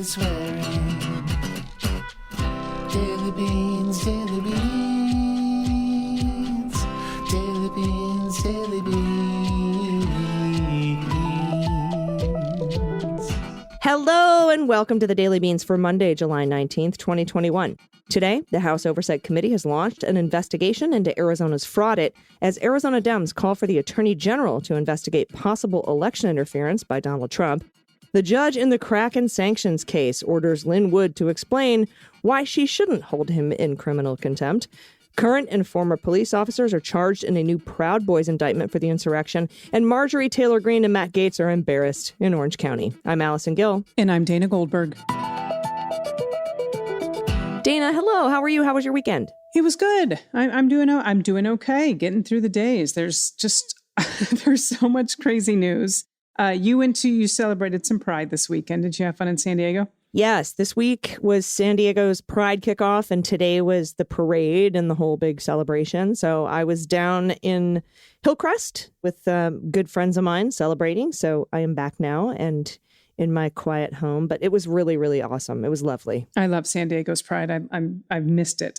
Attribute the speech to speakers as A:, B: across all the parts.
A: swearing. Daily beans, daily beans. Daily beans, daily beans.
B: Hello and welcome to the Daily Beans for Monday, July 19th, 2021. Today, the House Oversight Committee has launched an investigation into Arizona's fraudit as Arizona Dems call for the Attorney General to investigate possible election interference by Donald Trump. The judge in the kraken sanctions case orders Lin Wood to explain why she shouldn't hold him in criminal contempt. Current and former police officers are charged in a new Proud Boys indictment for the insurrection, and Marjorie, Taylor Greene, and Matt Gaetz are embarrassed in Orange County. I'm Allison Gill.
C: And I'm Dana Goldberg.
B: Dana, hello. How are you? How was your weekend?
C: It was good. I'm doing okay. Getting through the days. There's so much crazy news. You celebrated some Pride this weekend. Did you have fun in San Diego?
B: Yes, this week was San Diego's Pride kickoff, and today was the parade and the whole big celebration. So I was down in Hillcrest with good friends of mine celebrating. So I am back now and in my quiet home. But it was really, really awesome. It was lovely.
C: I love San Diego's Pride. I've missed it.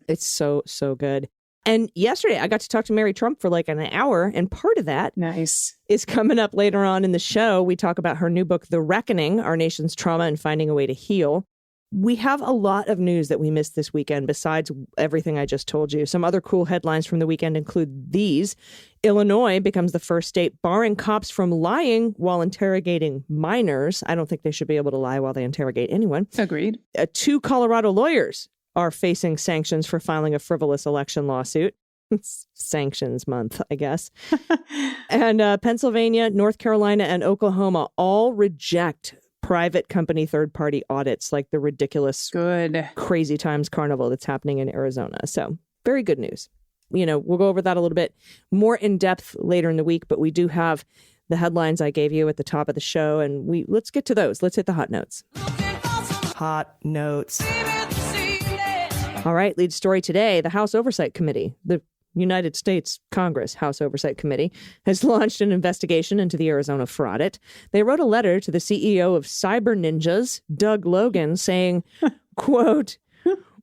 B: It's so good. And yesterday, I got to talk to Mary Trump for like an hour, and part of that is coming up later on in the show. We talk about her new book, The Reckoning, Our Nation's Trauma and Finding a Way to Heal. We have a lot of news that we missed this weekend besides everything I just told you. Some other cool headlines from the weekend include these. Illinois becomes the first state barring cops from lying while interrogating minors. I don't think they should be able to lie while they interrogate anyone.
C: Agreed.
B: 2 Colorado lawyers are facing sanctions for filing a frivolous election lawsuit. It's sanctions month, I guess. And Pennsylvania, North Carolina, and Oklahoma all reject private company third-party audits like the ridiculous Crazy Times Carnival that's happening in Arizona. So very good news. We'll go over that a little bit more in depth later in the week, but we do have the headlines I gave you at the top of the show, and let's get to those. Let's hit the hot notes.
A: Hot notes.
B: All right, lead story today, the House Oversight Committee, the United States Congress House Oversight Committee, has launched an investigation into the Arizona fraudit. They wrote a letter to the CEO of Cyber Ninjas, Doug Logan, saying, quote,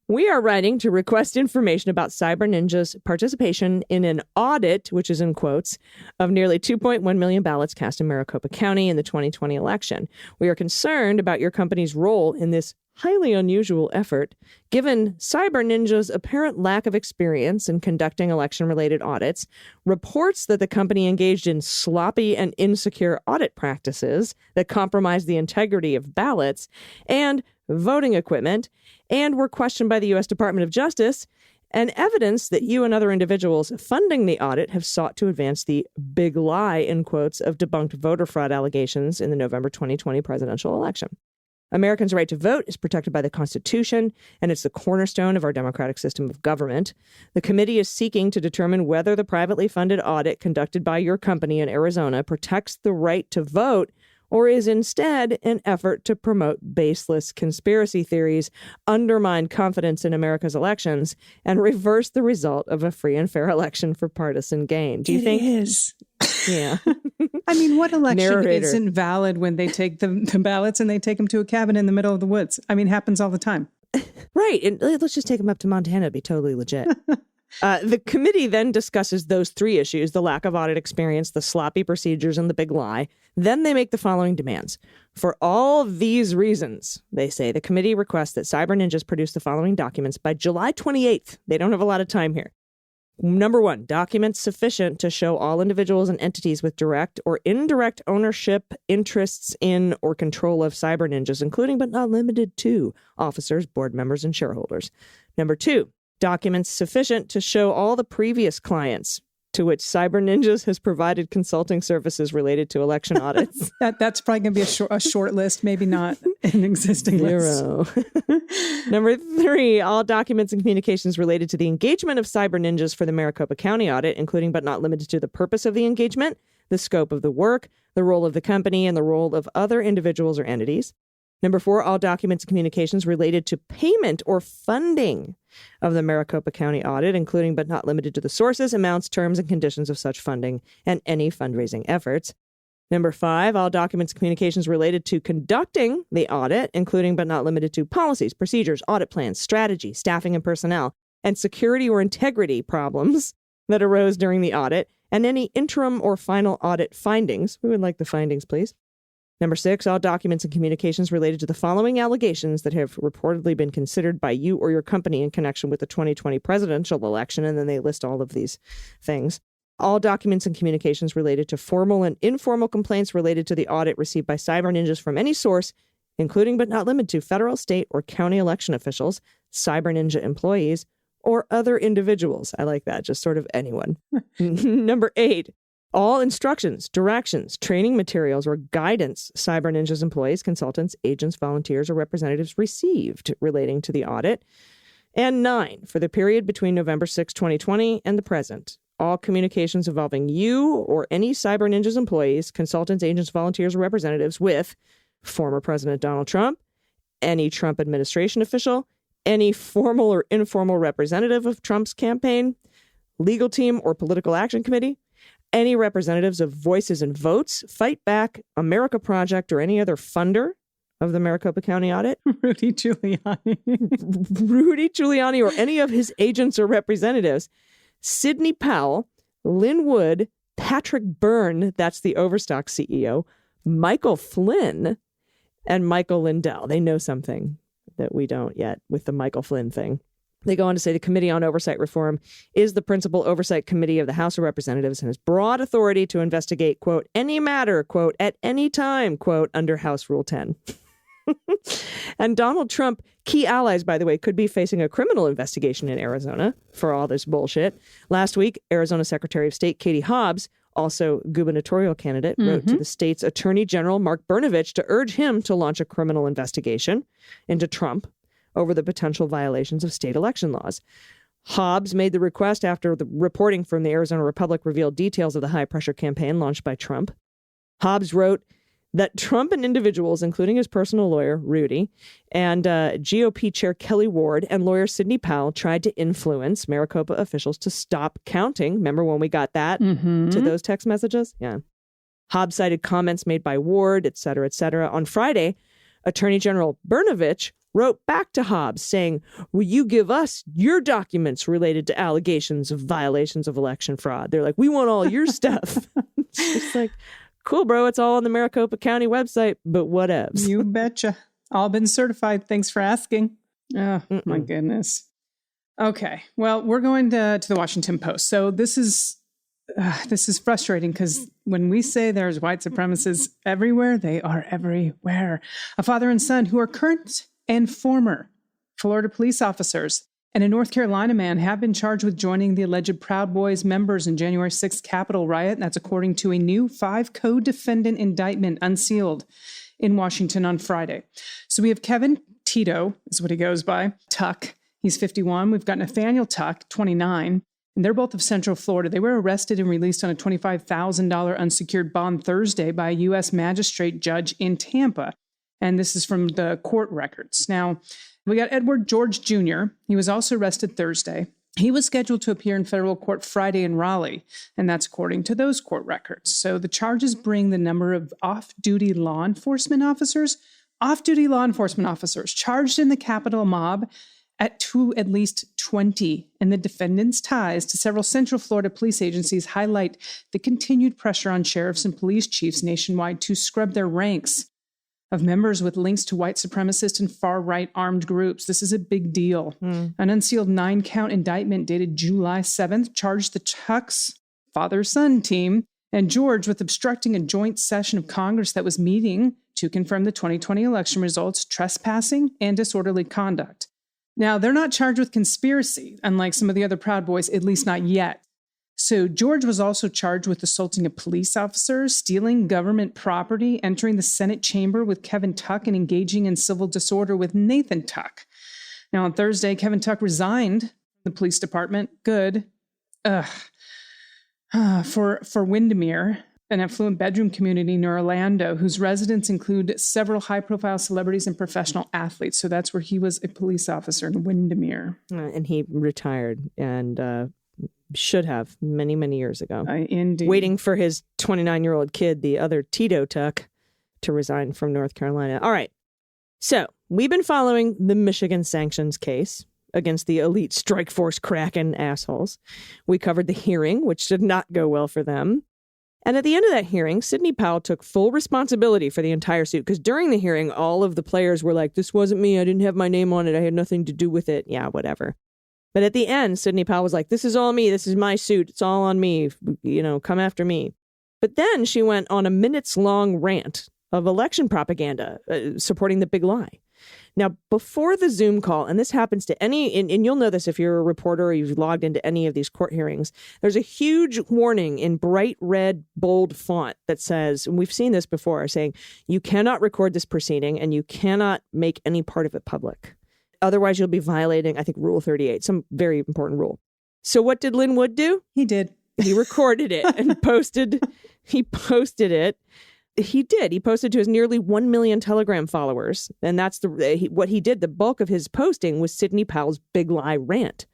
B: "We are writing to request information about Cyber Ninja's participation in an audit," which is in quotes, "of nearly 2.1 million ballots cast in Maricopa County in the 2020 election. We are concerned about your company's role in this highly unusual effort, given Cyber Ninja's apparent lack of experience in conducting election-related audits, reports that the company engaged in sloppy and insecure audit practices that compromised the integrity of ballots and voting equipment, and were questioned by the U.S. Department of Justice, and evidence that you and other individuals funding the audit have sought to advance the big lie, in quotes, of debunked voter fraud allegations in the November 2020 presidential election. Americans' right to vote is protected by the Constitution, and it's the cornerstone of our democratic system of government. The committee is seeking to determine whether the privately funded audit conducted by your company in Arizona protects the right to vote or is instead an effort to promote baseless conspiracy theories, undermine confidence in America's elections, and reverse the result of a free and fair election for partisan gain. Do you think?
C: It is.
B: Yeah.
C: I mean, what election
B: Narrator.
C: isn't valid when they take the ballots and they take them to a cabin in the middle of the woods? I mean, happens all the time.
B: Right. And let's just take them up to Montana. It'd be totally legit. The committee then discusses those 3 issues, the lack of audit experience, the sloppy procedures, and the big lie. Then they make the following demands. For all these reasons, they say, the committee requests that Cyber Ninjas produce the following documents by July 28th. They don't have a lot of time here. Number 1, documents sufficient to show all individuals and entities with direct or indirect ownership, interests in, or control of Cyber Ninjas, including but not limited to officers, board members, and shareholders. Number 2, documents sufficient to show all the previous clients to which Cyber Ninjas has provided consulting services related to election audits.
C: That's probably going to be a short list, maybe not an existing
B: 0.
C: list.
B: Number 3, all documents and communications related to the engagement of Cyber Ninjas for the Maricopa County audit, including but not limited to the purpose of the engagement, the scope of the work, the role of the company, and the role of other individuals or entities. Number 4, all documents and communications related to payment or funding of the Maricopa County audit, including but not limited to the sources, amounts, terms, and conditions of such funding and any fundraising efforts. Number 5, all documents and communications related to conducting the audit, including but not limited to policies, procedures, audit plans, strategy, staffing and personnel, and security or integrity problems that arose during the audit, and any interim or final audit findings. We would like the findings, please. Number 6, all documents and communications related to the following allegations that have reportedly been considered by you or your company in connection with the 2020 presidential election, and then they list all of these things. All documents and communications related to formal and informal complaints related to the audit received by Cyber Ninjas from any source, including but not limited to federal, state, or county election officials, Cyber Ninja employees, or other individuals. I like that, just sort of anyone. Number 8, all instructions, directions, training materials, or guidance Cyber Ninjas employees, consultants, agents, volunteers, or representatives received relating to the audit. And 9, for the period between November 6, 2020 and the present, all communications involving you or any Cyber Ninjas employees, consultants, agents, volunteers, or representatives with former President Donald Trump, any Trump administration official, any formal or informal representative of Trump's campaign, legal team or political action committee, any representatives of Voices and Votes, Fight Back, America Project, or any other funder of the Maricopa County audit.
C: Rudy Giuliani.
B: Rudy Giuliani or any of his agents or representatives. Sidney Powell, Lin Wood, Patrick Byrne, that's the Overstock CEO, Michael Flynn, and Michael Lindell. They know something that we don't yet with the Michael Flynn thing. They go on to say the Committee on Oversight Reform is the principal oversight committee of the House of Representatives and has broad authority to investigate, quote, any matter, quote, at any time, quote, under House Rule 10. And Donald Trump, key allies, by the way, could be facing a criminal investigation in Arizona for all this bullshit. Last week, Arizona Secretary of State Katie Hobbs, also gubernatorial candidate, wrote to the state's Attorney General Mark Brnovich to urge him to launch a criminal investigation into Trump over the potential violations of state election laws. Hobbs made the request after the reporting from the Arizona Republic revealed details of the high-pressure campaign launched by Trump. Hobbs wrote that Trump and individuals, including his personal lawyer, Rudy, and GOP Chair Kelly Ward and lawyer Sidney Powell tried to influence Maricopa officials to stop counting. Remember when we got that to those text messages? Yeah. Hobbs cited comments made by Ward, et cetera, et cetera. On Friday, Attorney General Brnovich wrote back to Hobbs saying, will you give us your documents related to allegations of violations of election fraud? They're like, we want all your stuff. It's just like, cool, bro. It's all on the Maricopa County website, but whatevs.
C: You betcha. All been certified. Thanks for asking. Oh, my goodness. Okay. Well, we're going to the Washington Post. So this is frustrating because when we say there's white supremacists everywhere, they are everywhere. A father and son who are current and former Florida police officers and a North Carolina man have been charged with joining the alleged Proud Boys members in January 6th Capitol riot. That's according to a new 5 co-defendant indictment unsealed in Washington on Friday. So we have Kevin Tito, is what he goes by, Tuck. He's 51. We've got Nathaniel Tuck, 29. And they're both of Central Florida. They were arrested and released on a $25,000 unsecured bond Thursday by a U.S. magistrate judge in Tampa. And this is from the court records. Now, we got Edward George Jr. He was also arrested Thursday. He was scheduled to appear in federal court Friday in Raleigh, and that's according to those court records. So the charges bring the number of off-duty law enforcement officers charged in the Capitol mob to at least 20. And the defendants' ties to several Central Florida police agencies highlight the continued pressure on sheriffs and police chiefs nationwide to scrub their ranks of members with links to white supremacist and far-right armed groups. This is a big deal. An unsealed 9-count indictment dated July 7th charged the Tuck's father-son team and George with obstructing a joint session of Congress that was meeting to confirm the 2020 election results, trespassing, and disorderly conduct. Now, they're not charged with conspiracy, unlike some of the other Proud Boys, at least not yet. So George was also charged with assaulting a police officer, stealing government property, entering the Senate chamber with Kevin Tuck, and engaging in civil disorder with Nathan Tuck. Now, on Thursday, Kevin Tuck resigned from the police department. Good. For Windermere, an affluent bedroom community near Orlando, whose residents include several high-profile celebrities and professional athletes. So that's where he was a police officer in Windermere.
B: And he retired, and should have many, many years ago.
C: Indeed.
B: Waiting for his 29-year-old kid, the other Tito Tuck, to resign from North Carolina. All right. So we've been following the Michigan sanctions case against the elite strike force kraken assholes. We covered the hearing, which did not go well for them. And at the end of that hearing, Sidney Powell took full responsibility for the entire suit, because during the hearing, all of the players were like, this wasn't me. I didn't have my name on it. I had nothing to do with it. Yeah, whatever. But at the end, Sidney Powell was like, this is all me. This is my suit. It's all on me. Come after me. But then she went on a minutes-long rant of election propaganda supporting the big lie. Now, before the Zoom call, and this happens to any, and you'll know this if you're a reporter or you've logged into any of these court hearings, there's a huge warning in bright red, bold font that says, and we've seen this before, saying, you cannot record this proceeding and you cannot make any part of it public. Otherwise, you'll be violating, I think, Rule 38, some very important rule. So what did Lin Wood do?
C: He did.
B: He recorded it and posted it. He did. He posted to his nearly 1 million Telegram followers. And that's what he did. The bulk of his posting was Sidney Powell's big lie rant.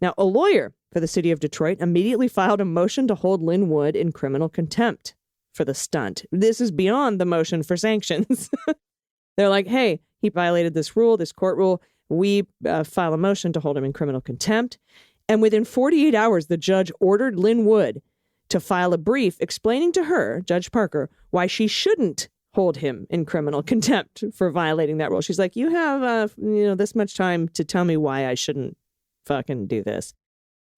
B: Now, a lawyer for the city of Detroit immediately filed a motion to hold Lin Wood in criminal contempt for the stunt. This is beyond the motion for sanctions. They're like, hey, he violated this rule, this court rule. We file a motion to hold him in criminal contempt. And within 48 hours, the judge ordered Lin Wood to file a brief explaining to her, Judge Parker, why she shouldn't hold him in criminal contempt for violating that rule. She's like, you have, this much time to tell me why I shouldn't fucking do this.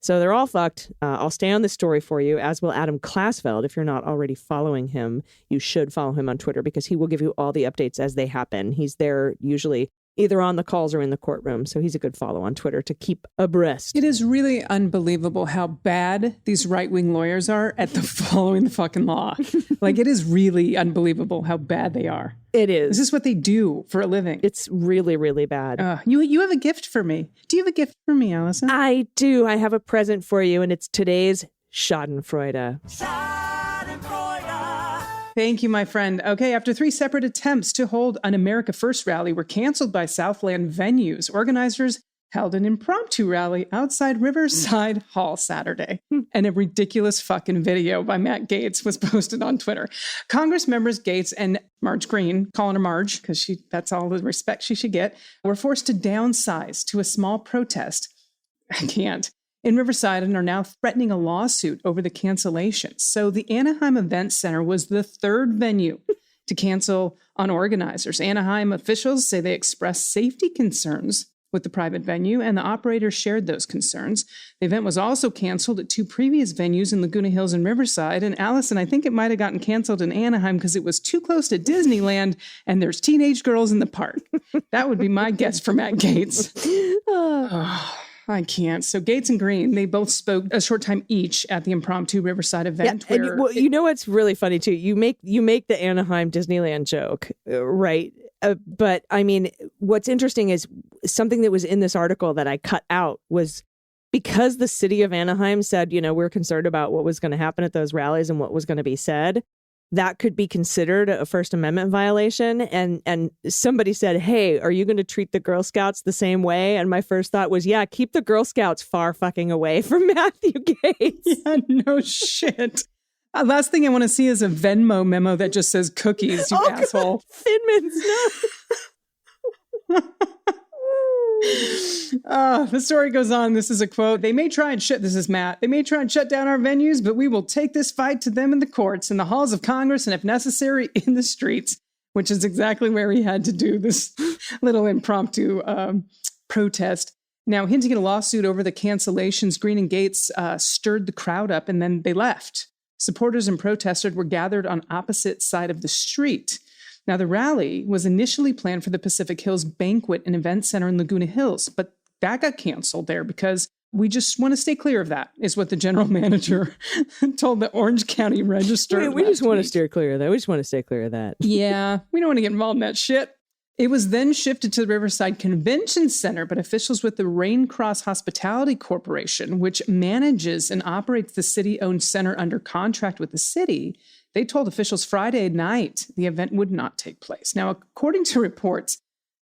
B: So they're all fucked. I'll stay on this story for you, as will Adam Klasfeld. If you're not already following him, you should follow him on Twitter because he will give you all the updates as they happen. He's there usually either on the calls or in the courtroom. So he's a good follow on Twitter to keep abreast.
C: It is really unbelievable how bad these right-wing lawyers are at the following the fucking law. Like, it is really unbelievable how bad they are.
B: It is.
C: This is what they do for a living.
B: It's really, really bad.
C: You have a gift for me. Do you have a gift for me, Allison?
B: I do. I have a present for you, and it's today's Schadenfreude.
C: Thank you, my friend. Okay, after 3 separate attempts to hold an America First rally were canceled by Southland venues, organizers held an impromptu rally outside Riverside Hall Saturday. And a ridiculous fucking video by Matt Gaetz was posted on Twitter. Congress members Gaetz and Greene, calling her Marge, because that's all the respect she should get, were forced to downsize to a small protest. I can't. In Riverside, and are now threatening a lawsuit over the cancellations. So the Anaheim Event Center was the third venue to cancel on organizers. Anaheim officials say they expressed safety concerns with the private venue, and the operator shared those concerns. The event was also canceled at 2 previous venues in Laguna Hills and Riverside. And Allison, I think it might have gotten canceled in Anaheim because it was too close to Disneyland and there's teenage girls in the park. That would be my guess for Matt Gaetz. I can't. So Gaetz and Greene, they both spoke a short time each at the impromptu Riverside event.
B: Yeah, you know what's really funny too? You make the Anaheim Disneyland joke, right? But I mean, what's interesting is something that was in this article that I cut out was because the city of Anaheim said, we're concerned about what was going to happen at those rallies and what was going to be said. That could be considered a First Amendment violation. And somebody said, hey, are you going to treat the Girl Scouts the same way? And my first thought was, yeah, keep the Girl Scouts far fucking away from Matthew Gaetz.
C: Yeah, no shit. Last thing I want to see is a Venmo memo that just says cookies, you asshole.
B: God. Thin Mints, no.
C: The story goes on. This is a quote. They may try and this is Matt. They may try and shut down our venues, but we will take this fight to them in the courts, in the halls of Congress, and if necessary, in the streets, which is exactly where he had to do this little impromptu protest. Now, hinting at a lawsuit over the cancellations, Greene and Gaetz stirred the crowd up, and then they left. Supporters and protesters were gathered on opposite side of the street. Now, the rally was initially planned for the Pacific Hills Banquet and Event Center in Laguna Hills, but that got canceled there because we just want to stay clear of that, is what the general manager told the Orange County Register.
B: We just want to steer clear of that. We just want to stay clear of that.
C: Yeah, we don't want to get involved in that shit. It was then shifted to the Riverside Convention Center, but officials with the Rain Cross Hospitality Corporation, which manages and operates the city-owned center under contract with the city, they told officials Friday night the event would not take place. Now, according to reports,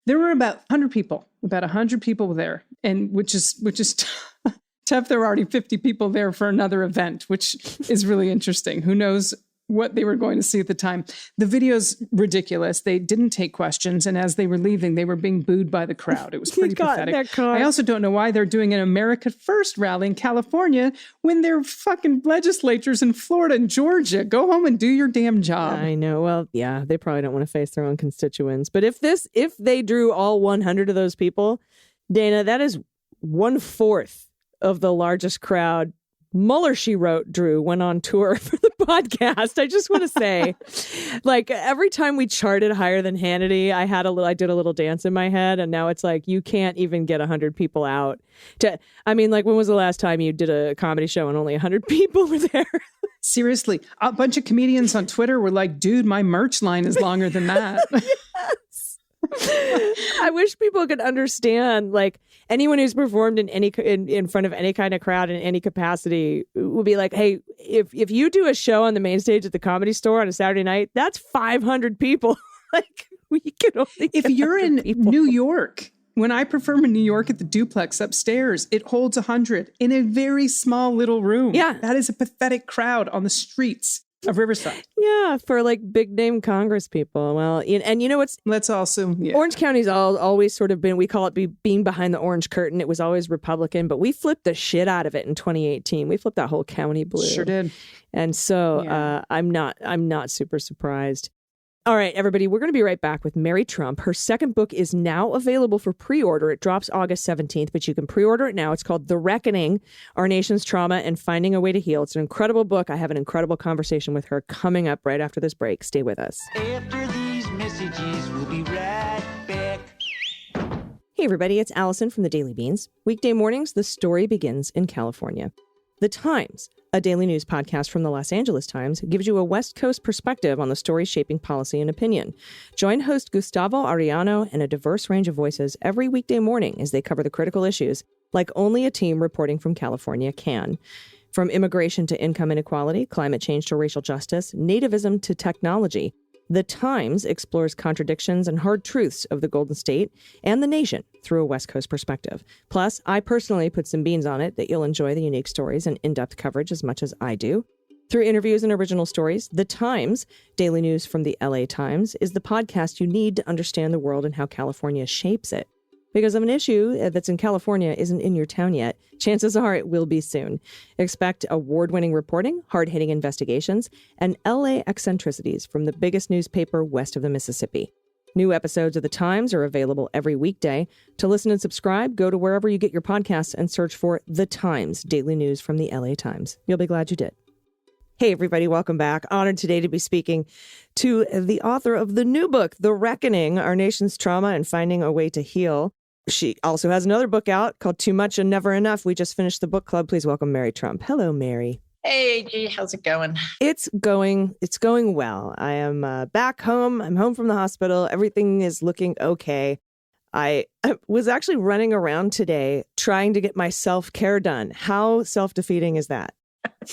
C: there were about 100 people there, and which is Tough, there were already 50 people there for another event, which is really interesting. Who knows what they were going to see at the time. The video's ridiculous. They didn't take questions. And as they were leaving, they were being booed by the crowd. It was pretty pathetic. I also don't know why they're doing an America First rally in California when their fucking legislatures in Florida and Georgia. Go home and do your damn job.
B: I know. Well, yeah, they probably don't want to face their own constituents. But if they drew all 100 of those people, Dana, that is 1/4 of the largest crowd Mueller, She Wrote, Drew, went on tour for the podcast. I just want to say, like, every time we charted higher than Hannity, I did a little dance in my head, and now it's like, you can't even get 100 people out. When was the last time you did a comedy show and only 100 people were there?
C: Seriously, a bunch of comedians on Twitter were like, dude, my merch line is longer than that.
B: Yes. I wish people could understand, like, anyone who's performed in front of any kind of crowd in any capacity would be like, hey, if you do a show on the main stage at the Comedy Store on a Saturday night, that's 500 people. Like, we can only
C: if you're in New York, when I perform in New York at the Duplex upstairs, it holds 100 in a very small little room.
B: Yeah.
C: That is a pathetic crowd on the streets of Riverside.
B: Yeah, for like big name Congress people. Well, and you know what's...
C: Let's also... Yeah.
B: Orange County's always sort of been, we call it being behind the orange curtain. It was always Republican, but we flipped the shit out of it in 2018. We flipped that whole county blue.
C: Sure did.
B: And so I'm not super surprised. All right, everybody, we're going to be right back with Mary Trump. Her second book is now available for pre-order. It drops August 17th, but you can pre-order it now. It's called The Reckoning, Our Nation's Trauma and Finding a Way to Heal. It's an incredible book. I have an incredible conversation with her coming up right after this break. Stay with us.
A: After these messages, we'll be right back.
B: Hey, everybody, it's Allison from the Daily Beans. Weekday mornings, the story begins in California. The Times, a daily news podcast from the Los Angeles Times, gives you a West Coast perspective on the stories shaping policy and opinion. Join host Gustavo Arellano and a diverse range of voices every weekday morning as they cover the critical issues like only a team reporting from California can. From immigration to income inequality, climate change to racial justice, nativism to technology, The Times explores contradictions and hard truths of the Golden State and the nation through a West Coast perspective. Plus, I personally put some beans on it that you'll enjoy the unique stories and in-depth coverage as much as I do. Through interviews and original stories, The Times, daily news from the LA Times, is the podcast you need to understand the world and how California shapes it. Because of an issue that's in California isn't in your town yet, chances are it will be soon. Expect award-winning reporting, hard-hitting investigations, and LA eccentricities from the biggest newspaper west of the Mississippi. New episodes of The Times are available every weekday. To listen and subscribe, go to wherever you get your podcasts and search for The Times, daily news from the LA Times. You'll be glad you did. Hey, everybody, welcome back. Honored today to be speaking to the author of the new book, The Reckoning, Our Nation's Trauma and Finding a Way to Heal. She also has another book out called Too Much and Never Enough. We just finished the book club. Please welcome Mary Trump. Hello, Mary.
D: Hey, AG, how's it going?
B: It's going well. I am back home. I'm home from the hospital. Everything is looking okay. I was actually running around today trying to get my self-care done. How self-defeating is that?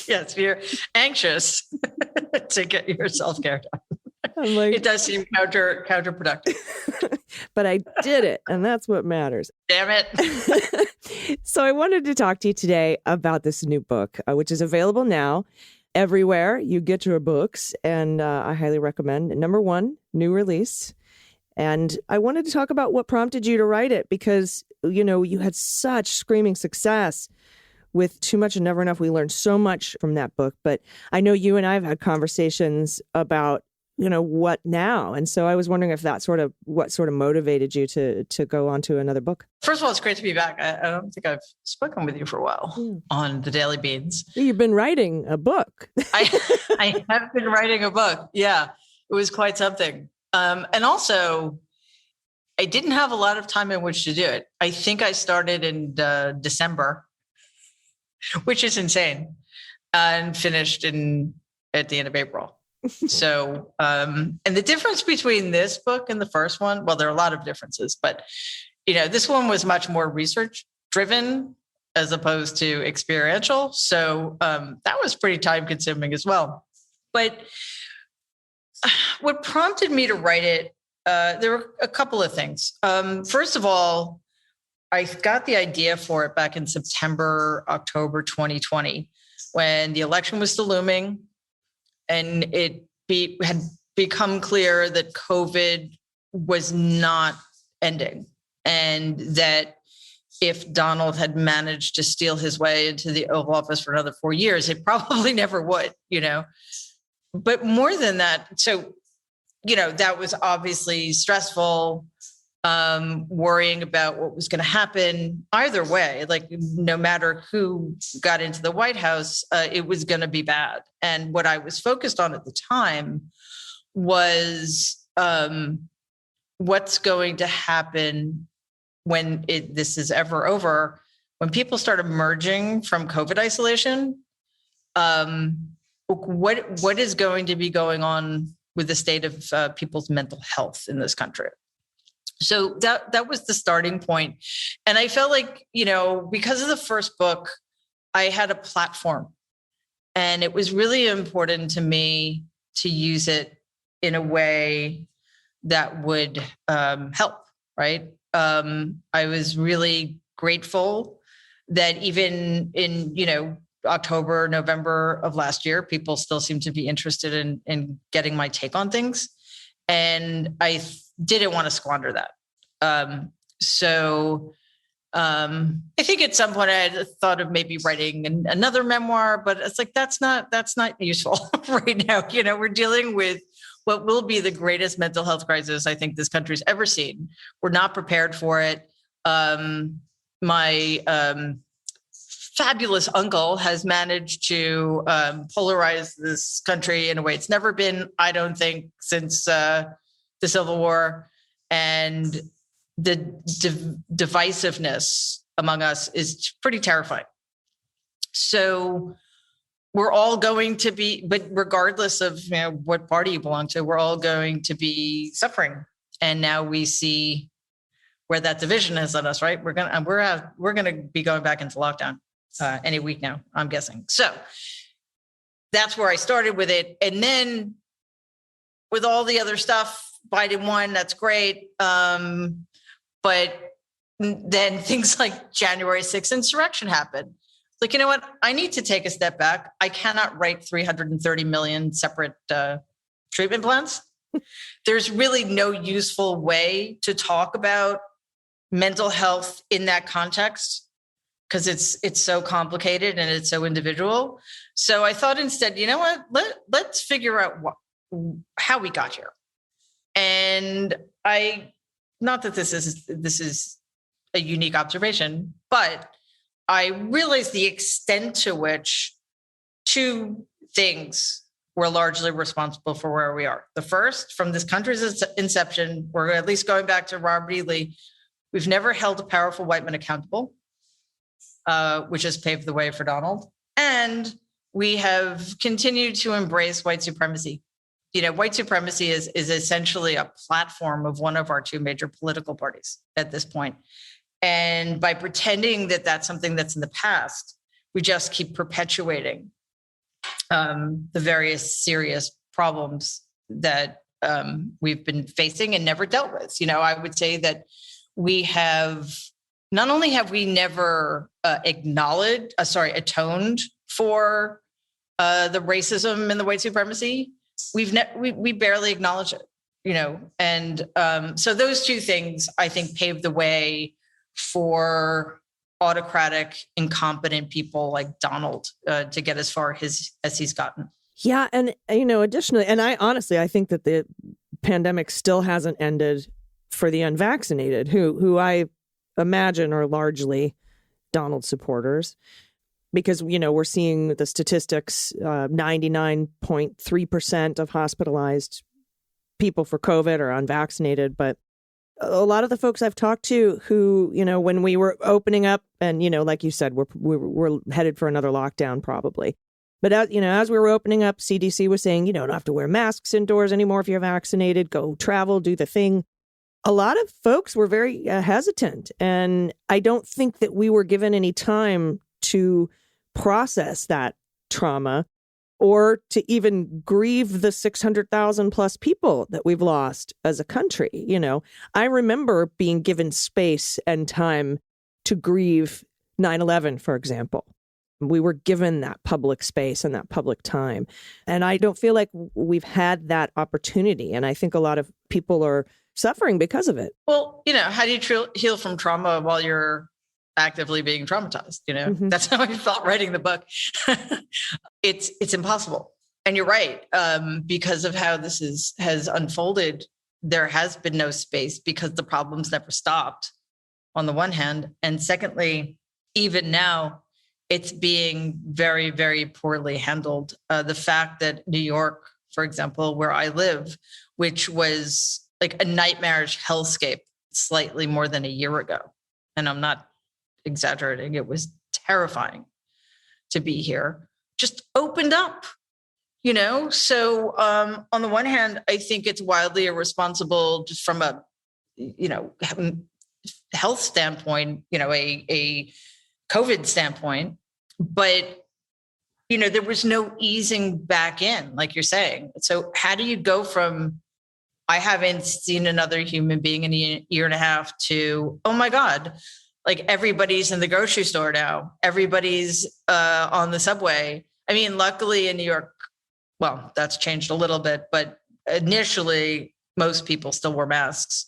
D: Yes, you're anxious to get your self-care done.
B: I'm like,
D: it does seem counterproductive.
B: But I did it, and that's what matters.
D: Damn it.
B: So I wanted to talk to you today about this new book, which is available now everywhere you get your books, and I highly recommend. Number one, new release. And I wanted to talk about what prompted you to write it, because, you know, you had such screaming success with Too Much and Never Enough. We learned so much from that book, but I know you and I have had conversations about, you know, what now? And so I was wondering if that what motivated you to go on to another book.
D: First of all, it's great to be back. I don't think I've spoken with you for a while on the Daily Beans.
B: You've been writing a book.
D: I have been writing a book. Yeah, it was quite something. And also, I didn't have a lot of time in which to do it. I think I started in December, which is insane, and finished at the end of April. So, and the difference between this book and the first one, well, there are a lot of differences, but, you know, this one was much more research driven as opposed to experiential. So that was pretty time consuming as well. But what prompted me to write it, there were a couple of things. First of all, I got the idea for it back in September, October 2020, when the election was still looming and it had become clear that COVID was not ending, and that if Donald had managed to steal his way into the Oval Office for another 4 years, it probably never would, But more than that, so, that was obviously stressful, worrying about what was going to happen either way. Like, no matter who got into the White House, it was going to be bad. And what I was focused on at the time was what's going to happen when this is ever over, when people start emerging from COVID isolation. What is going to be going on with the state of people's mental health in this country? So that was the starting point. And I felt like, because of the first book, I had a platform, and it was really important to me to use it in a way that would help, right? I was really grateful that even in, October, November of last year, people still seem to be interested in getting my take on things. And I didn't want to squander that. So I think at some point I had thought of maybe writing another memoir, but it's like, that's not useful right now. We're dealing with what will be the greatest mental health crisis I think this country's ever seen. We're not prepared for it. My fabulous uncle has managed to polarize this country in a way it's never been, I don't think, since the Civil War. And the divisiveness among us is pretty terrifying. So we're all going to be, but regardless of what party you belong to, we're all going to be suffering. And now we see where that division has led us, right? We're gonna be going back into lockdown any week now, I'm guessing. So that's where I started with it. And then with all the other stuff, Biden won, that's great. But then things like January 6th insurrection happened. Like, you know what? I need to take a step back. I cannot write 330 million separate treatment plans. There's really no useful way to talk about mental health in that context because it's so complicated and it's so individual. So I thought instead, you know what? Let's figure out how we got here. And not that this is a unique observation, but I realized the extent to which two things were largely responsible for where we are. The first, from this country's inception, we're at least going back to Robert E. Lee, we've never held a powerful white man accountable, which has paved the way for Donald. And we have continued to embrace white supremacy. White supremacy is essentially a platform of one of our two major political parties at this point. And by pretending that that's something that's in the past, we just keep perpetuating the various serious problems that we've been facing and never dealt with. I would say that we have, not only have we never atoned for the racism and the white supremacy, we barely acknowledge it, and so those two things I think paved the way for autocratic, incompetent people like Donald to get as far as he's gotten.
B: Yeah, and additionally, and I think that the pandemic still hasn't ended for the unvaccinated, who I imagine are largely Donald supporters. Because, we're seeing the statistics, 99.3% of hospitalized people for COVID are unvaccinated. But a lot of the folks I've talked to who, when we were opening up and, like you said, we're headed for another lockdown probably. But, as we were opening up, CDC was saying, you don't have to wear masks indoors anymore if you're vaccinated. Go travel, do the thing. A lot of folks were very hesitant. And I don't think that we were given any time to process that trauma or to even grieve the 600,000 plus people that we've lost as a country. I remember being given space and time to grieve 9/11, for example. We were given that public space and that public time. And I don't feel like we've had that opportunity. And I think a lot of people are suffering because of it.
D: Well, how do you heal from trauma while you're actively being traumatized? That's how I felt writing the book. It's impossible. And you're right. Because of how this has unfolded, there has been no space because the problems never stopped on the one hand. And secondly, even now, it's being very, very poorly handled. The fact that New York, for example, where I live, which was like a nightmarish hellscape slightly more than a year ago, and I'm not exaggerating, it was terrifying to be here, just opened up, So on the one hand, I think it's wildly irresponsible just from a, health standpoint, a COVID standpoint, but, there was no easing back in, like you're saying. So how do you go from, I haven't seen another human being in a year and a half to, oh my God, like everybody's in the grocery store now. Everybody's on the subway. I mean, luckily in New York, well, that's changed a little bit, but initially most people still wore masks.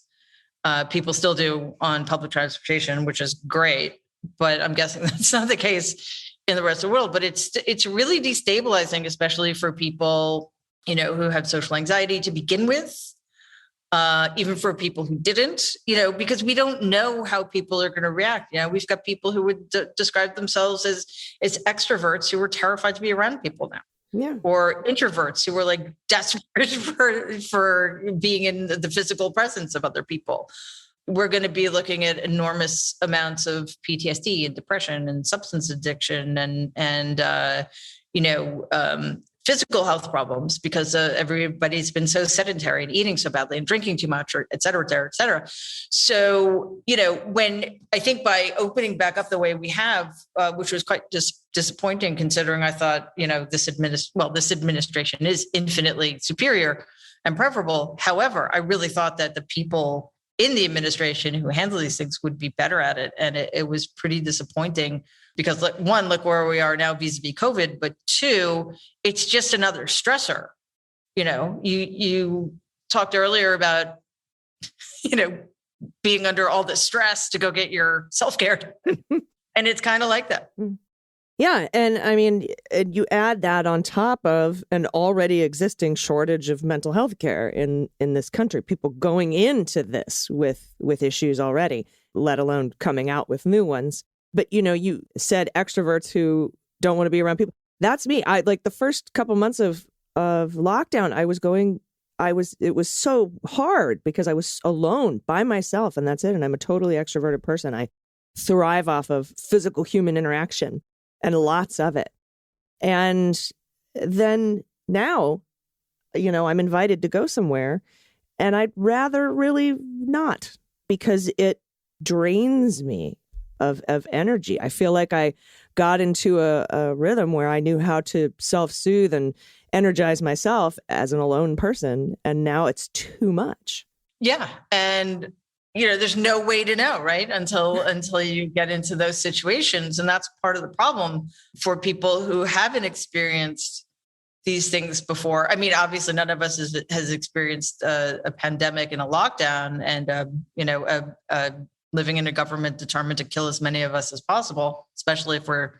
D: People still do on public transportation, which is great. But I'm guessing that's not the case in the rest of the world. But it's really destabilizing, especially for people, who have social anxiety to begin with, even for people who didn't, because we don't know how people are going to react. We've got people who would describe themselves as extroverts who were terrified to be around people now.
B: Yeah.
D: Or introverts who were like desperate for being in the physical presence of other people. We're going to be looking at enormous amounts of PTSD and depression and substance addiction and physical health problems because everybody's been so sedentary and eating so badly and drinking too much, or et cetera, et cetera, et cetera. So, when I think by opening back up the way we have, which was quite disappointing considering I thought, this administration is infinitely superior and preferable. However, I really thought that the people in the administration who handle these things would be better at it. And it was pretty disappointing because one, look where we are now vis-a-vis COVID, but two, it's just another stressor. You talked earlier about, being under all this stress to go get your self-care. And it's kind of like that.
B: Yeah. And I mean, you add that on top of an already existing shortage of mental health care in this country, people going into this with issues already, let alone coming out with new ones. But, you said extroverts who don't want to be around people. That's me. I like the first couple months of lockdown, it was so hard because I was alone by myself and that's it. And I'm a totally extroverted person. I thrive off of physical human interaction and lots of it. And then now, I'm invited to go somewhere and I'd rather really not because it drains me of energy. I feel like I got into a rhythm where I knew how to self-soothe and energize myself as an alone person. And now it's too much.
D: Yeah. And, there's no way to know, right? Until you get into those situations. And that's part of the problem for people who haven't experienced these things before. I mean, obviously none of us has experienced a pandemic and a lockdown and, living in a government determined to kill as many of us as possible, especially if we're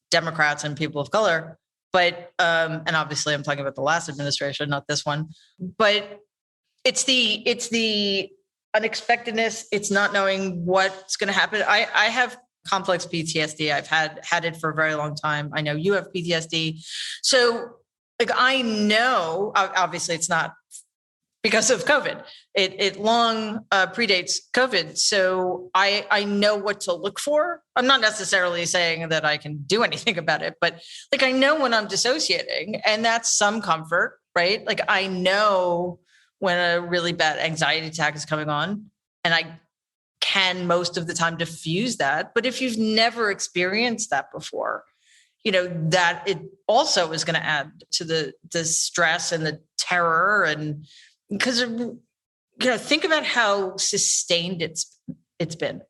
D: Democrats and people of color. But, and obviously I'm talking about the last administration, not this one, but it's the unexpectedness. It's not knowing what's going to happen. I have complex PTSD. I've had it for a very long time. I know you have PTSD. So I know, obviously it's not because of COVID. It long predates COVID. So I know what to look for. I'm not necessarily saying that I can do anything about it, but I know when I'm dissociating and that's some comfort, right? I know when a really bad anxiety attack is coming on and I can most of the time diffuse that. But if you've never experienced that before, that it also is going to add to the stress and the terror. And because, think about how sustained it's been.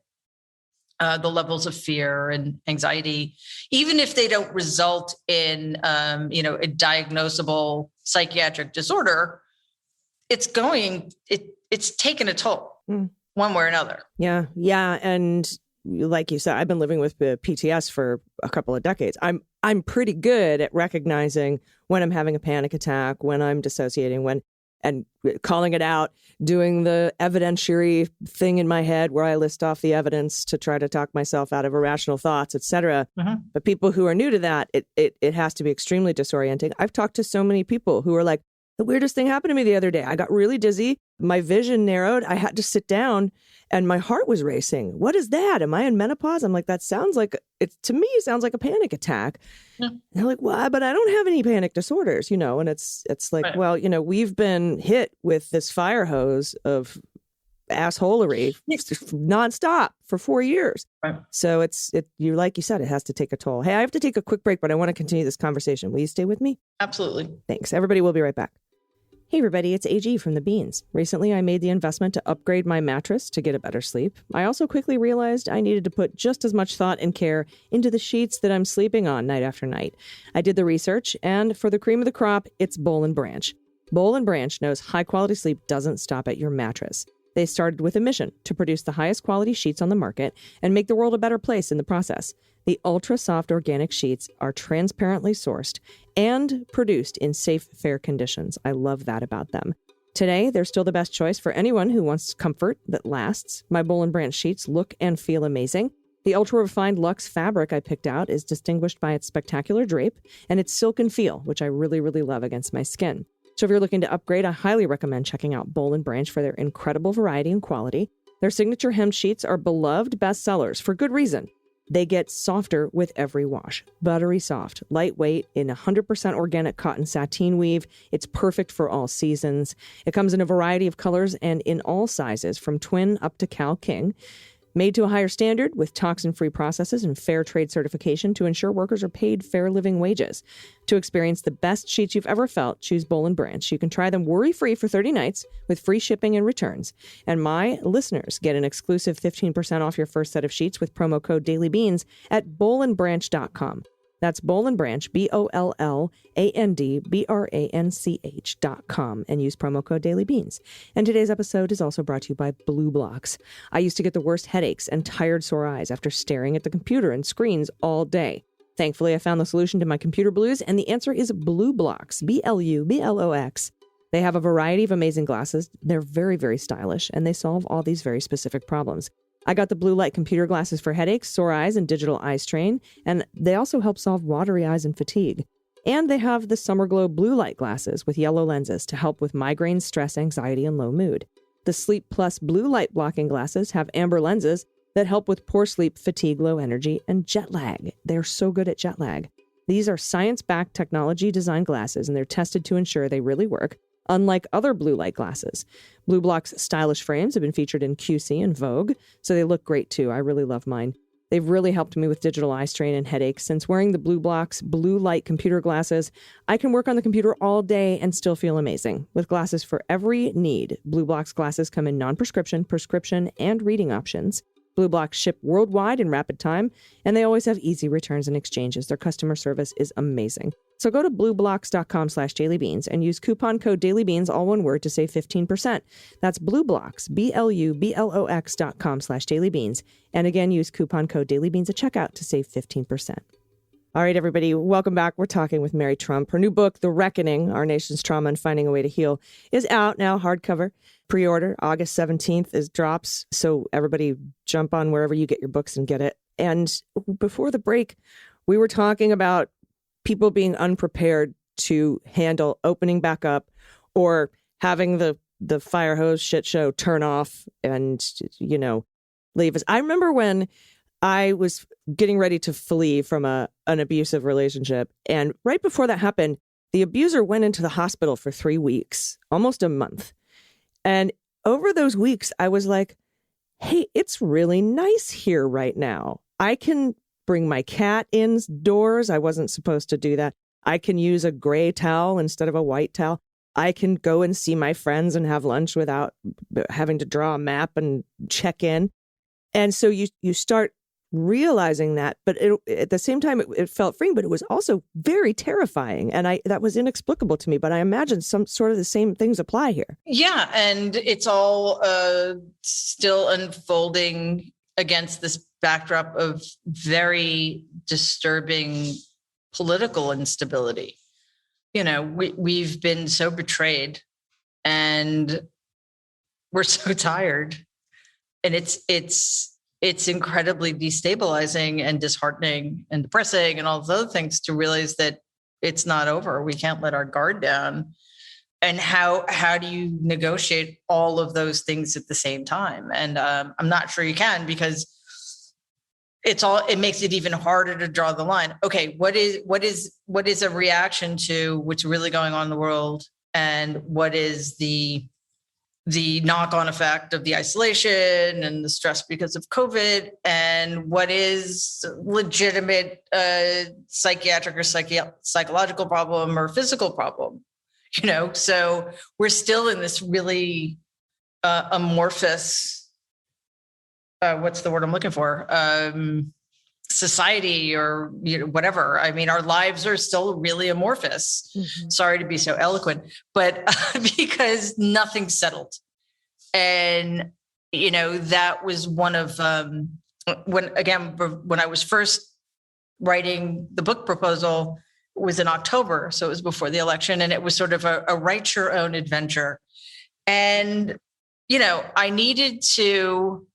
D: the levels of fear and anxiety, even if they don't result in, a diagnosable psychiatric disorder, it's taken a toll one way or another.
B: Yeah. Yeah. And like you said, I've been living with PTS for a couple of decades. I'm pretty good at recognizing when I'm having a panic attack, when I'm dissociating, and calling it out, doing the evidentiary thing in my head where I list off the evidence to try to talk myself out of irrational thoughts, et cetera. But people who are new to that, it has to be extremely disorienting. I've talked to so many people who are like, the weirdest thing happened to me the other day. I got really dizzy. My vision narrowed. I had to sit down and my heart was racing. What is that? Am I in menopause? I'm like, that sounds like, to me, it sounds like a panic attack. Yeah. And they're like, well, but I don't have any panic disorders, And it's like, right. Well, we've been hit with this fire hose of assholery nonstop for 4 years. Right. So like you said, it has to take a toll. Hey, I have to take a quick break, but I want to continue this conversation. Will you stay with me?
D: Absolutely.
B: Thanks. Everybody, we'll be right back. Hey everybody, it's AG from The Beans. Recently, I made the investment to upgrade my mattress to get a better sleep. I also quickly realized I needed to put just as much thought and care into the sheets that I'm sleeping on night after night. I did the research, and for the cream of the crop, it's Boll & Branch. Boll & Branch knows high-quality sleep doesn't stop at your mattress. They started with a mission to produce the highest quality sheets on the market and make the world a better place in the process. The ultra-soft organic sheets are transparently sourced and produced in safe, fair conditions. I love that about them. Today, they're still the best choice for anyone who wants comfort that lasts. My Boll & Branch sheets look and feel amazing. The ultra-refined luxe fabric I picked out is distinguished by its spectacular drape and its silken feel, which I really, really love against my skin. So if you're looking to upgrade, I highly recommend checking out Boll & Branch for their incredible variety and quality. Their signature hem sheets are beloved bestsellers for good reason. They get softer with every wash. Buttery soft, lightweight, in 100% organic cotton sateen weave. It's perfect for all seasons. It comes in a variety of colors and in all sizes, from twin up to Cal King. Made to a higher standard with toxin-free processes and fair trade certification to ensure workers are paid fair living wages. To experience the best sheets you've ever felt, choose Boll & Branch. You can try them worry-free for 30 nights with free shipping and returns. And my listeners get an exclusive 15% off your first set of sheets with promo code DailyBeans at bollandbranch.com. That's Boll & Branch, BOLLANDBRANCH.com, and use promo code DailyBeans. And today's episode is also brought to you by Blue Blocks. I used to get the worst headaches and tired sore eyes after staring at the computer and screens all day. Thankfully, I found the solution to my computer blues, and the answer is Blue Blocks, BLUBLOX. They have a variety of amazing glasses. They're very, very stylish, and they solve all these very specific problems. I got the blue light computer glasses for headaches, sore eyes, and digital eye strain, and they also help solve watery eyes and fatigue. And they have the Summer Glow blue light glasses with yellow lenses to help with migraine, stress, anxiety, and low mood. The Sleep Plus blue light blocking glasses have amber lenses that help with poor sleep, fatigue, low energy, and jet lag. They're so good at jet lag. These are science-backed technology design glasses, and they're tested to ensure they really work, unlike other blue light glasses. Blue Block's stylish frames have been featured in QC and Vogue, so they look great too. I really love mine. They've really helped me with digital eye strain and headaches. Since wearing the Blue Block's blue light computer glasses, I can work on the computer all day and still feel amazing. With glasses for every need, Blue Block's glasses come in non-prescription, prescription, and reading options. Blue Blocks ship worldwide in rapid time, and they always have easy returns and exchanges. Their customer service is amazing. So go to blueblocks.com/dailybeans and use coupon code dailybeans, all one word, to save 15%. That's blueblocks, BLUBLOX.com/dailybeans. And again, use coupon code dailybeans at checkout to save 15%. All right, everybody, welcome back. We're talking with Mary Trump. Her new book, The Reckoning, Our Nation's Trauma and Finding a Way to Heal, is out now, hardcover. Pre-order, August 17th is drops. So everybody jump on wherever you get your books and get it. And before the break, we were talking about people being unprepared to handle opening back up or having the fire hose shit show turn off and, leave us. I remember when I was getting ready to flee from an abusive relationship. And right before that happened, the abuser went into the hospital for 3 weeks, almost a month. And over those weeks, I was like, hey, it's really nice here right now. I can bring my cat indoors. I wasn't supposed to do that. I can use a gray towel instead of a white towel. I can go and see my friends and have lunch without having to draw a map and check in. And so you start realizing that, but at the same time, it felt freeing, but it was also very terrifying. And that was inexplicable to me, but I imagine some sort of the same things apply here.
D: Yeah. And it's all still unfolding against this backdrop of very disturbing political instability. We've been so betrayed and we're so tired, and it's incredibly destabilizing and disheartening and depressing and all those other things to realize that it's not over. We can't let our guard down. And how do you negotiate all of those things at the same time? And I'm not sure you can, because it makes it even harder to draw the line. Okay, what is a reaction to what's really going on in the world, and what is the knock-on effect of the isolation and the stress because of COVID, and what is legitimate psychiatric or psychological problem or physical problem? So we're still in this really amorphous, what's the word I'm looking for? Society, or whatever. I mean, our lives are still really amorphous. Mm-hmm. Sorry to be so eloquent, but because nothing's settled. And, that was one of, when I was first writing the book proposal, it was in October. So it was before the election, and it was sort of a write your own adventure. And, I needed to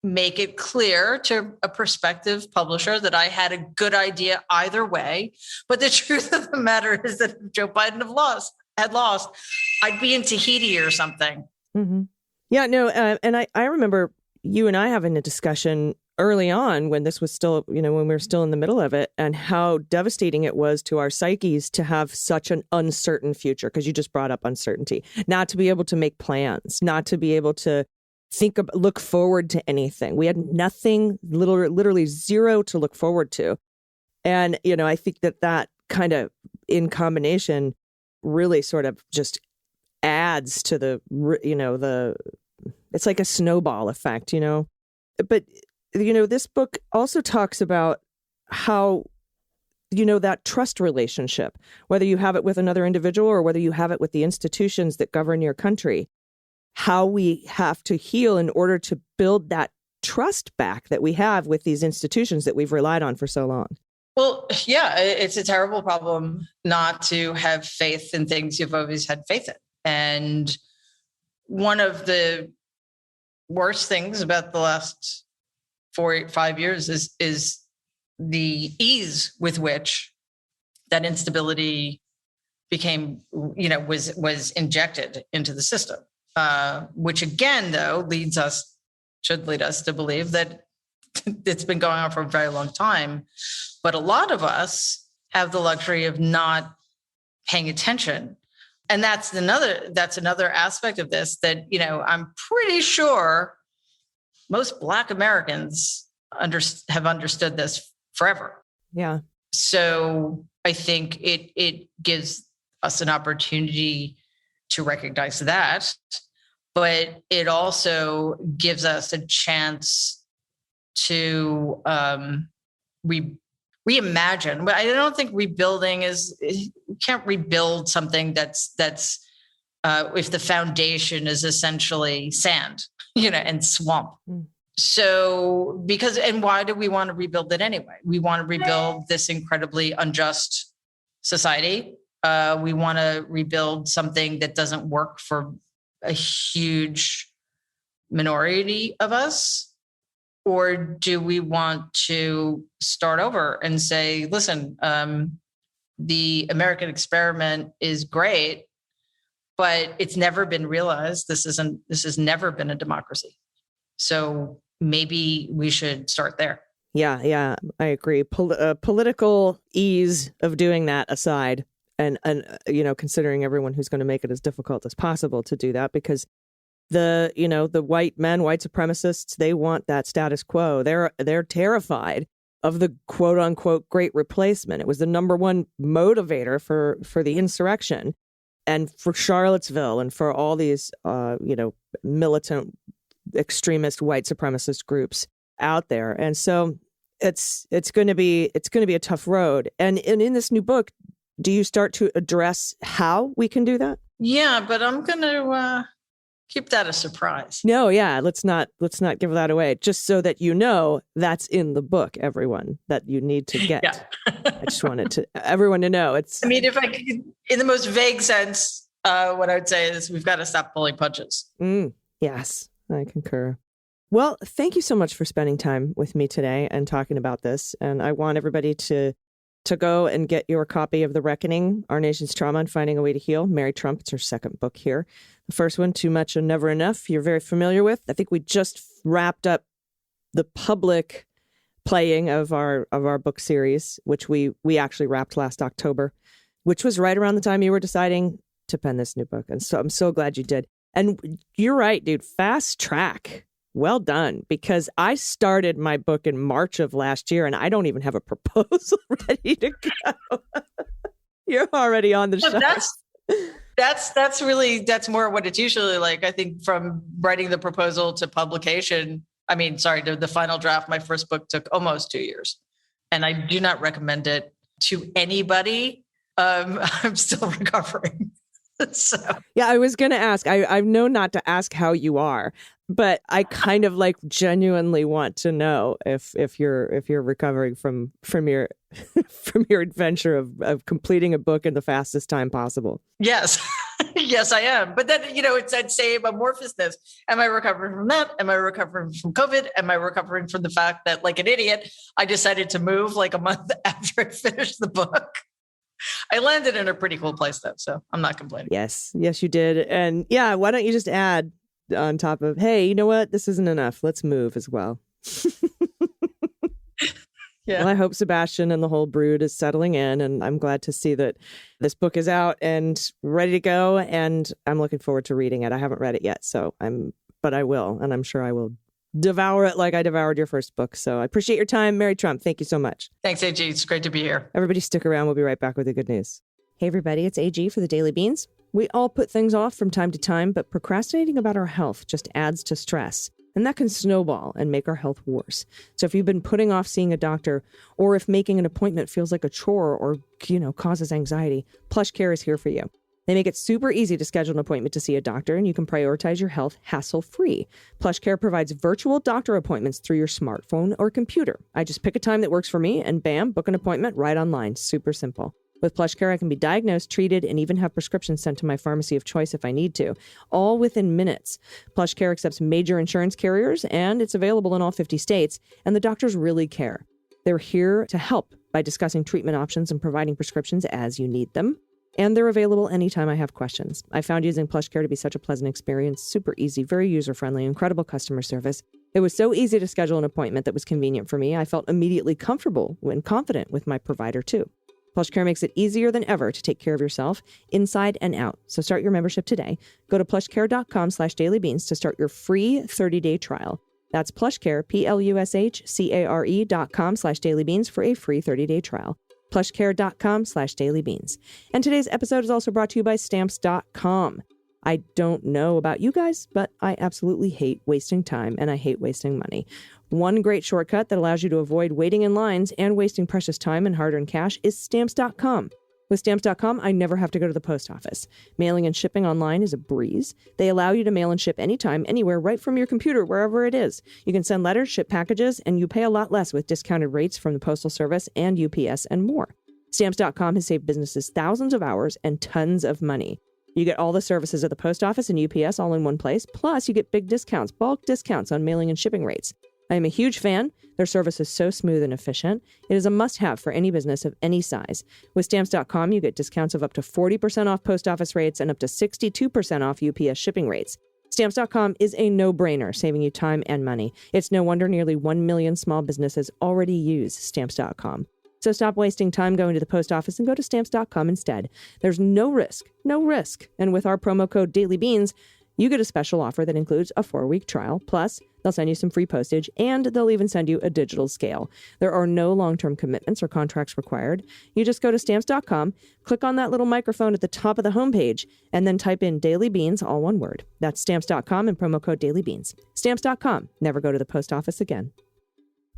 D: make it clear to a prospective publisher that I had a good idea either way. But the truth of the matter is that if Joe Biden had lost, I'd be in Tahiti or something.
B: Mm-hmm. Yeah, no. And I remember you and I having a discussion early on when this was still, when we were still in the middle of it, and how devastating it was to our psyches to have such an uncertain future, because you just brought up uncertainty, not to be able to make plans, not to be able to look forward to anything. We had nothing, literally zero to look forward to. And, I think that kind of in combination really sort of just adds to it's like a snowball effect, But, this book also talks about how, that trust relationship, whether you have it with another individual or whether you have it with the institutions that govern your country, how we have to heal in order to build that trust back that we have with these institutions that we've relied on for so long.
D: Well, yeah, it's a terrible problem not to have faith in things you've always had faith in. And one of the worst things about the last 5 years is the ease with which that instability became, was injected into the system. Which again, though, should lead us to believe that it's been going on for a very long time. But a lot of us have the luxury of not paying attention. And that's another aspect of this that, I'm pretty sure most Black Americans have understood this forever.
B: Yeah.
D: So I think it gives us an opportunity to recognize that, but it also gives us a chance to reimagine. But I don't think rebuilding you can't rebuild something that's if the foundation is essentially sand, and swamp. Mm. So and why do we want to rebuild it anyway? We want to rebuild this incredibly unjust society. We want to rebuild something that doesn't work for a huge minority of us? Or do we want to start over and say, listen, the American experiment is great, but it's never been realized. This has never been a democracy. So maybe we should start there.
B: Yeah, I agree. Political ease of doing that aside, and considering everyone who's going to make it as difficult as possible to do that, because the white supremacists, they want that status quo. They're terrified of the quote unquote great replacement. It was the number one motivator for the insurrection and for Charlottesville and for all these militant extremist white supremacist groups out there. And so it's going to be a tough road. And in this new book, do you start to address how we can do that?
D: Yeah, but I'm going to keep that a surprise.
B: No, yeah, let's not give that away. Just so that you know, that's in the book, everyone, that you need to get.
D: Yeah.
B: I just wanted everyone to know.
D: I mean, if I could, in the most vague sense, what I would say is we've got to stop pulling punches.
B: Yes, I concur. Well, thank you so much for spending time with me today and talking about this. And I want everybody to go and get your copy of The Reckoning, Our Nation's Trauma and Finding a Way to Heal. Mary Trump, it's her second book here. The first one, Too Much and Never Enough, you're very familiar with. I think we just wrapped up the public playing of our book series, which we actually wrapped last October, which was right around the time you were deciding to pen this new book. And so I'm so glad you did. And you're right, dude, fast track. Well done, because I started my book in March of last year and I don't even have a proposal ready to go. You're already on the show.
D: That's more what it's usually like. I think from writing the proposal to publication, to the final draft, my first book took almost 2 years. And I do not recommend it to anybody. I'm still recovering. So. Yeah,
B: I was going to ask. I know not to ask how you are, but I kind of genuinely want to know if you're recovering from your from your adventure of completing a book in the fastest time possible.
D: Yes, yes, I am. But then it's that same amorphousness. Am I recovering from that? Am I recovering from COVID? Am I recovering from the fact that, like an idiot, I decided to move a month after I finished the book? I landed in a pretty cool place though, so I'm not complaining.
B: Yes, you did. And yeah, why don't you just add on top of, hey, you know what? This isn't enough. Let's move as well.
D: Yeah.
B: Well, I hope Sebastian and the whole brood is settling in, and I'm glad to see that this book is out and ready to go, and I'm looking forward to reading it. I haven't read it yet, but I will, and I'm sure I will devour it like I devoured your first book. So I appreciate your time, Mary Trump. Thank you so much.
D: Thanks, AG. It's great to be here.
B: Everybody stick around. We'll be right back with the good news. Hey, everybody. It's AG for the Daily Beans. We all put things off from time to time, but procrastinating about our health just adds to stress. And that can snowball and make our health worse. So if you've been putting off seeing a doctor, or if making an appointment feels like a chore or, causes anxiety, PlushCare is here for you. They make it super easy to schedule an appointment to see a doctor, and you can prioritize your health hassle-free. PlushCare provides virtual doctor appointments through your smartphone or computer. I just pick a time that works for me and bam, book an appointment right online. Super simple. With PlushCare, I can be diagnosed, treated, and even have prescriptions sent to my pharmacy of choice if I need to, all within minutes. PlushCare accepts major insurance carriers, and it's available in all 50 states, and the doctors really care. They're here to help by discussing treatment options and providing prescriptions as you need them. And they're available anytime I have questions. I found using PlushCare to be such a pleasant experience, super easy, very user-friendly, incredible customer service. It was so easy to schedule an appointment that was convenient for me. I felt immediately comfortable and confident with my provider, too. PlushCare makes it easier than ever to take care of yourself, inside and out. So start your membership today. Go to plushcare.com/dailybeans to start your free 30-day trial. That's PlushCare, PlushCare.com/dailybeans for a free 30-day trial. plushcare.com/dailybeans. And today's episode is also brought to you by Stamps.com. I don't know about you guys, but I absolutely hate wasting time and I hate wasting money. One great shortcut that allows you to avoid waiting in lines and wasting precious time and hard-earned cash is Stamps.com. With Stamps.com, I never have to go to the post office. Mailing and shipping online is a breeze. They allow you to mail and ship anytime, anywhere, right from your computer, wherever it is. You can send letters, ship packages, and you pay a lot less with discounted rates from the Postal Service and UPS and more. Stamps.com has saved businesses thousands of hours and tons of money. You get all the services of the post office and UPS all in one place, plus you get big discounts, bulk discounts on mailing and shipping rates. I am a huge fan. Their service is so smooth and efficient. It is a must-have for any business of any size. With Stamps.com, you get discounts of up to 40% off post office rates and up to 62% off UPS shipping rates. Stamps.com is a no-brainer, saving you time and money. It's no wonder nearly 1 million small businesses already use Stamps.com. So stop wasting time going to the post office and go to Stamps.com instead. There's no risk. And with our promo code DailyBeans, you get a special offer that includes a 4-week trial. Plus, they'll send you some free postage, and they'll even send you a digital scale. There are no long-term commitments or contracts required. You just go to Stamps.com, click on that little microphone at the top of the homepage, and then type in Daily Beans, all one word. That's Stamps.com and promo code DailyBeans. Stamps.com. Never go to the post office again.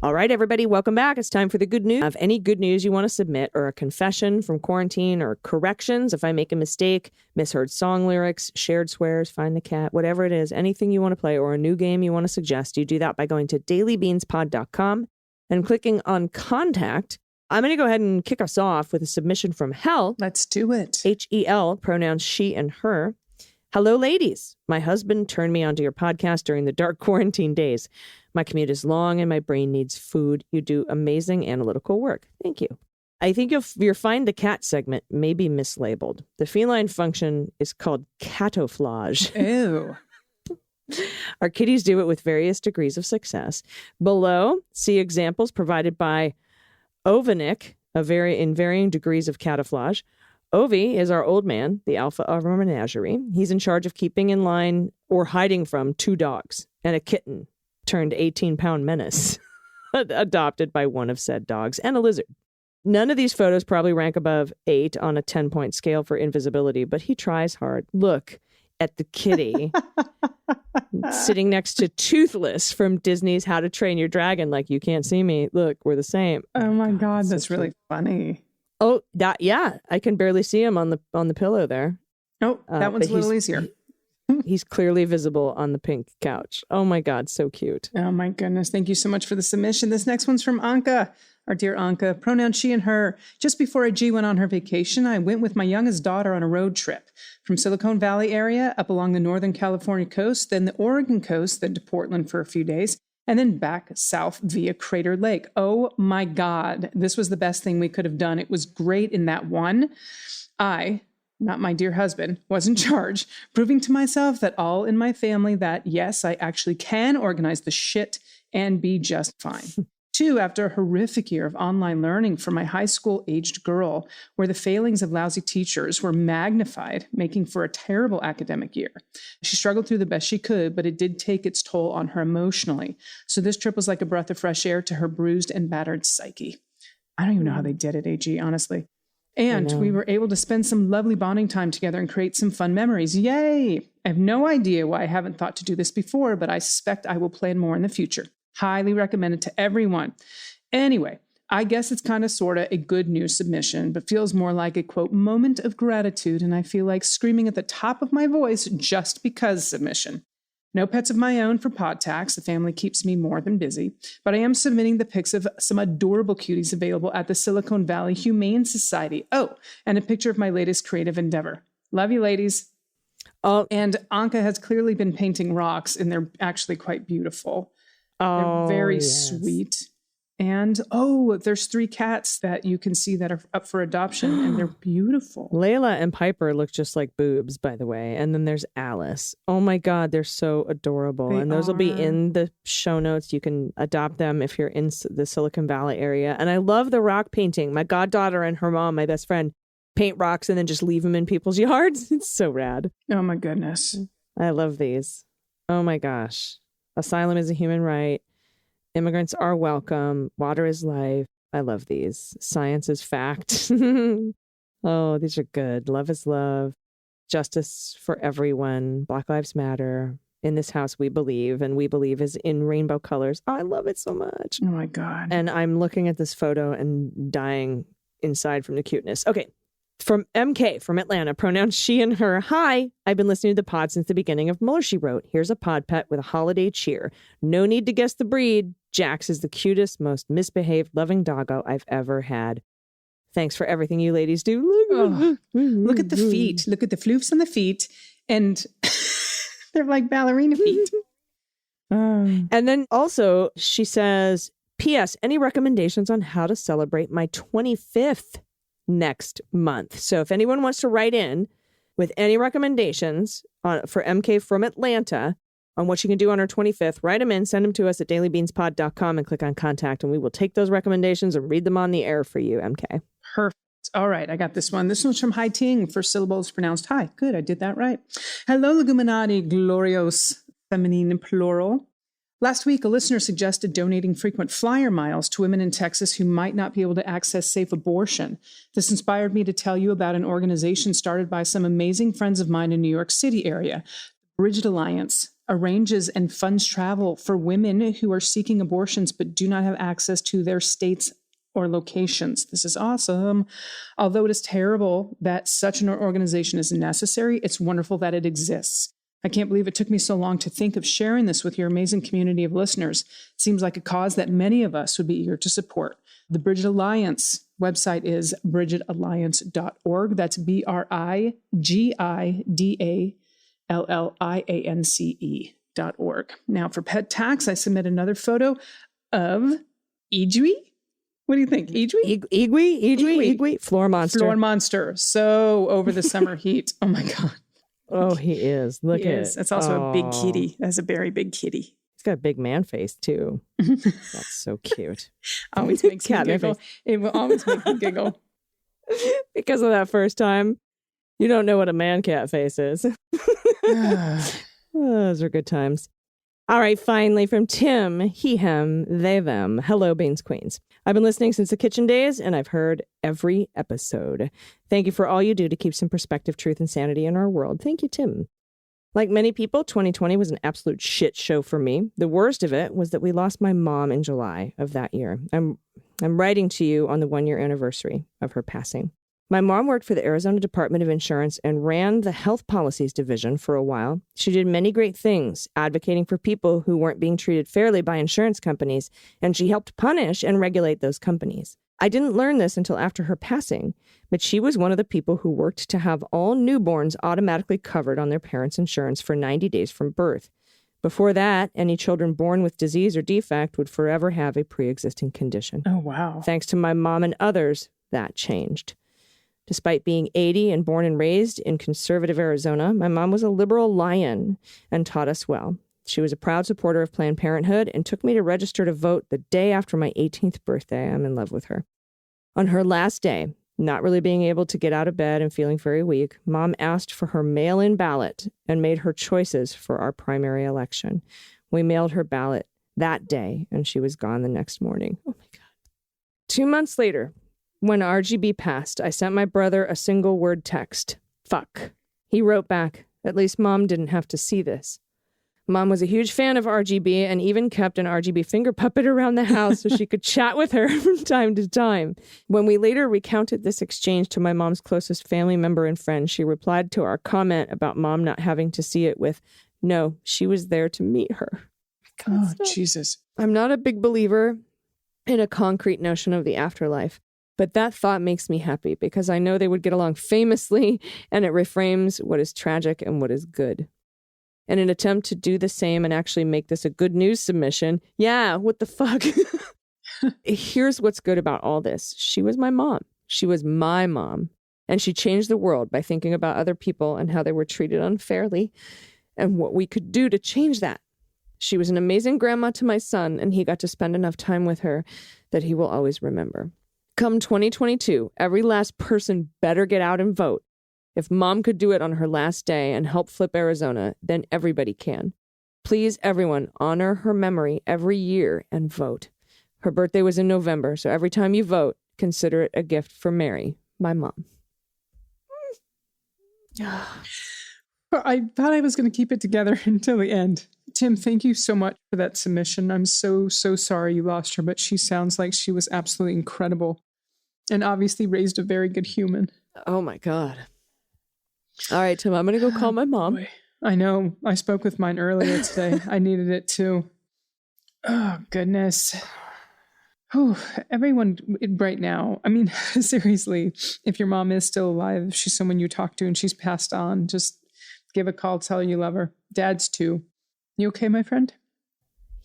B: All right, everybody, welcome back. It's time for the good news. If any good news you want to submit, or a confession from quarantine, or corrections, if I make a mistake, misheard song lyrics, shared swears, find the cat, whatever it is, anything you want to play, or a new game you want to suggest, you do that by going to dailybeanspod.com and clicking on Contact. I'm going to go ahead and kick us off with a submission from Hel.
C: Let's do it.
B: Hel, pronouns she and her. Hello, ladies. My husband turned me onto your podcast during the dark quarantine days. My commute is long and my brain needs food. You do amazing analytical work. Thank you. I think your Find the Cat segment may be mislabeled. The feline function is called catoflage.
C: Ew.
B: Our kitties do it with various degrees of success. Below, see examples provided by Ovinik, in varying degrees of catoflage. Ovi is our old man, the alpha of our menagerie. He's in charge of keeping in line or hiding from 2 dogs and a kitten turned 18-pound menace adopted by one of said dogs and a lizard. None of these photos probably rank above 8 on a 10-point scale for invisibility, but he tries hard. Look at the kitty sitting next to Toothless from Disney's How to Train Your Dragon. Like, you can't see me. Look, we're the same.
C: Oh my God, that's really funny.
B: Oh, yeah. I can barely see him on the pillow there.
C: Oh, that one's a little easier.
B: He's clearly visible on the pink couch. Oh my God, so cute.
C: Oh my goodness. Thank you so much for the submission. This next one's from Anka, our dear Anka, pronouns she and her. Just before AG went on her vacation, I went with my youngest daughter on a road trip from Silicon Valley area up along the Northern California coast, then the Oregon coast, then to Portland for a few days, and then back south via Crater Lake. Oh my God. This was the best thing we could have done. It was great in that one. I, not my dear husband, was in charge, proving to myself that all in my family that, yes, I actually can organize the shit and be just fine. 2, after a horrific year of online learning for my high school-aged girl, where the failings of lousy teachers were magnified, making for a terrible academic year. She struggled through the best she could, but it did take its toll on her emotionally. So this trip was like a breath of fresh air to her bruised and battered psyche. I don't even know how they did it, AG, honestly. And we were able to spend some lovely bonding time together and create some fun memories. Yay! I have no idea why I haven't thought to do this before, but I suspect I will plan more in the future. Highly recommended to everyone. Anyway, I guess it's kind of sort of a good news submission, but feels more like a, quote, moment of gratitude, and I feel like screaming at the top of my voice just because submission. No pets of my own for pod tax. The family keeps me more than busy. But I am submitting the pics of some adorable cuties available at the Silicon Valley Humane Society. Oh, and a picture of my latest creative endeavor. Love you, ladies. Oh, and Anka has clearly been painting rocks, and they're actually quite beautiful. They're very sweet. And, there's 3 cats that you can see that are up for adoption, and they're beautiful.
B: Layla and Piper look just like boobs, by the way. And then there's Alice. Oh, my God, they're so adorable. And those will be in the show notes. You can adopt them if you're in the Silicon Valley area. And I love the rock painting. My goddaughter and her mom, my best friend, paint rocks and then just leave them in people's yards. It's so rad.
C: Oh, my goodness.
B: I love these. Oh, my gosh. Asylum is a human right. Immigrants are welcome. Water is life. I love these. Science is fact. Oh, these are good. Love is love. Justice for everyone. Black Lives Matter. In this house, we believe, and we believe is in rainbow colors. Oh, I love it so much.
C: Oh, my God.
B: And I'm looking at this photo and dying inside from the cuteness. Okay. From MK from Atlanta, pronouns she and her. Hi, I've been listening to the pod since the beginning of Mueller, She Wrote. Here's a pod pet with a holiday cheer. No need to guess the breed. Jax is the cutest, most misbehaved, loving doggo I've ever had. Thanks for everything you ladies do.
C: Look at the feet. Look at the floofs on the feet. And they're like ballerina feet.
B: And then also she says, P.S. Any recommendations on how to celebrate my 25th next month? So if anyone wants to write in with any recommendations for MK from Atlanta on what you can do on her 25th, write them in, send them to us at dailybeanspod.com and click on contact, and we will take those recommendations and read them on the air for you, MK.
C: Perfect. All right, I got this one. This one's from Hai Ting. First syllable is pronounced hi. Good, I did that right. Hello, Leguminati, glorios, feminine plural. Last week, a listener suggested donating frequent flyer miles to women in Texas who might not be able to access safe abortion. This inspired me to tell you about an organization started by some amazing friends of mine in New York City area, Bridget Alliance. arranges and funds travel for women who are seeking abortions but do not have access to their states or locations. This is awesome. Although it is terrible that such an organization is necessary, it's wonderful that it exists. I can't believe it took me so long to think of sharing this with your amazing community of listeners. It seems like a cause that many of us would be eager to support. The Bridget Alliance website is bridgetalliance.org. That's BRIGIDALLIANCE.org. Now for pet tax, I submit another photo of Igui. What do you think?
B: Igui? Floor monster.
C: Floor monster. So over the summer heat. Oh my God.
B: Oh, he is. Look at it.
C: It's also a big kitty. That's a very big kitty.
B: He's got a big man face, too. That's so cute.
C: Always makes me giggle. It will always make me giggle.
B: Because of that first time, you don't know what a man cat face is. Those are good times. All right, finally from Tim, he, him, they, them. Hello, Beans Queens. I've been listening since the kitchen days, and I've heard every episode. Thank you for all you do to keep some perspective, truth, and sanity in our world. Thank you, Tim. Like many people, 2020 was an absolute shit show for me. The worst of it was that we lost my mom in July of that year. I'm writing to you on the 1-year anniversary of her passing. My mom worked for the Arizona Department of Insurance and ran the Health Policies Division for a while. She did many great things, advocating for people who weren't being treated fairly by insurance companies, and she helped punish and regulate those companies. I didn't learn this until after her passing, but she was one of the people who worked to have all newborns automatically covered on their parents' insurance for 90 days from birth. Before that, any children born with disease or defect would forever have a pre-existing condition.
C: Oh, wow.
B: Thanks to my mom and others, that changed. Despite being 80 and born and raised in conservative Arizona, my mom was a liberal lion and taught us well. She was a proud supporter of Planned Parenthood and took me to register to vote the day after my 18th birthday. I'm in love with her. On her last day, not really being able to get out of bed and feeling very weak, Mom asked for her mail-in ballot and made her choices for our primary election. We mailed her ballot that day, and she was gone the next morning. Oh, my God. 2 months later, when RGB passed, I sent my brother a single-word text. Fuck. He wrote back, at least Mom didn't have to see this. Mom was a huge fan of RGB and even kept an RGB finger puppet around the house so she could chat with her from time to time. When we later recounted this exchange to my mom's closest family member and friend, she replied to our comment about Mom not having to see it with, no, she was there to meet her.
C: Oh, Jesus.
B: I'm not a big believer in a concrete notion of the afterlife. But that thought makes me happy because I know they would get along famously, and it reframes what is tragic and what is good. In an attempt to do the same and actually make this a good news submission, yeah, what the fuck? Here's what's good about all this. She was my mom. She was my mom. And she changed the world by thinking about other people and how they were treated unfairly and what we could do to change that. She was an amazing grandma to my son, and he got to spend enough time with her that he will always remember. Come 2022, every last person better get out and vote. If Mom could do it on her last day and help flip Arizona, then everybody can. Please, everyone, honor her memory every year and vote. Her birthday was in November, so every time you vote, consider it a gift for Mary, my mom.
C: I thought I was going to keep it together until the end. Tim, thank you so much for that submission. I'm so sorry you lost her, but she sounds like she was absolutely incredible and obviously raised a very good human.
B: Oh, my God. All right, Tim, I'm going to go call my mom.
C: Boy, I know. I spoke with mine earlier today. I needed it too. Oh, goodness. Oh, everyone right now. I mean, seriously, if your mom is still alive, if she's someone you talk to and she's passed on, just give a call, tell her you love her. Dad's too. You okay, my friend?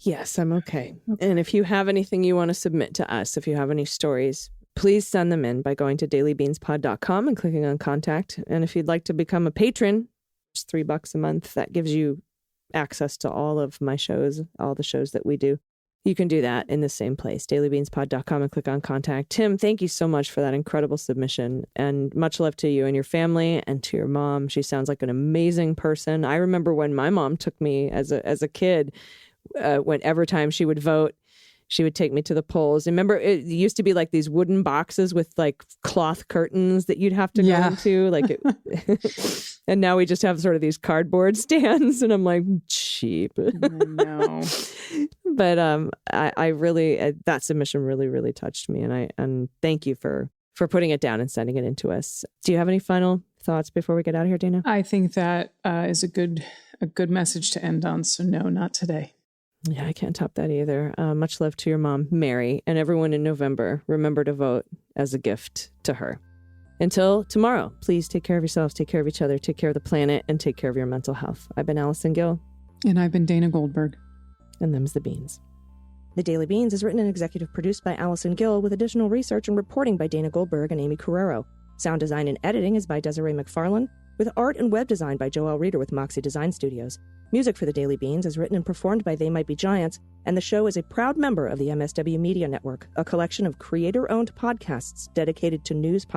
B: Yes, I'm okay. And if you have anything you want to submit to us, if you have any stories, please send them in by going to dailybeanspod.com and clicking on contact. And if you'd like to become a patron, it's $3 a month. That gives you access to all of my shows, all the shows that we do. You can do that in the same place, dailybeanspod.com, and click on contact. Tim, thank you so much for that incredible submission, and much love to you and your family and to your mom. She sounds like an amazing person. I remember when my mom took me as a kid, every time she would vote, she would take me to the polls. Remember, it used to be like these wooden boxes with like cloth curtains that you'd have to go into. Like and now we just have sort of these cardboard stands. And I'm like, cheap.
C: I know.
B: But I really, that submission really, really touched me. And thank you for putting it down and sending it in to us. Do you have any final thoughts before we get out of here, Dana?
C: I think that is a good message to end on. So no, not today.
B: Yeah, I can't top that either. Much love to your mom, Mary, and everyone in November. Remember to vote as a gift to her. Until tomorrow, please take care of yourselves, take care of each other, take care of the planet, and take care of your mental health. I've been Allison Gill.
C: And I've been Dana Goldberg.
B: And them's the beans. The Daily Beans is written and executive produced by Allison Gill with additional research and reporting by Dana Goldberg and Aimee Carrero. Sound design and editing is by Desiree McFarlane, with art and web design by Joelle Reeder with Moxie Design Studios. Music for The Daily Beans is written and performed by They Might Be Giants, and the show is a proud member of the MSW Media Network, a collection of creator-owned podcasts dedicated to news, politics,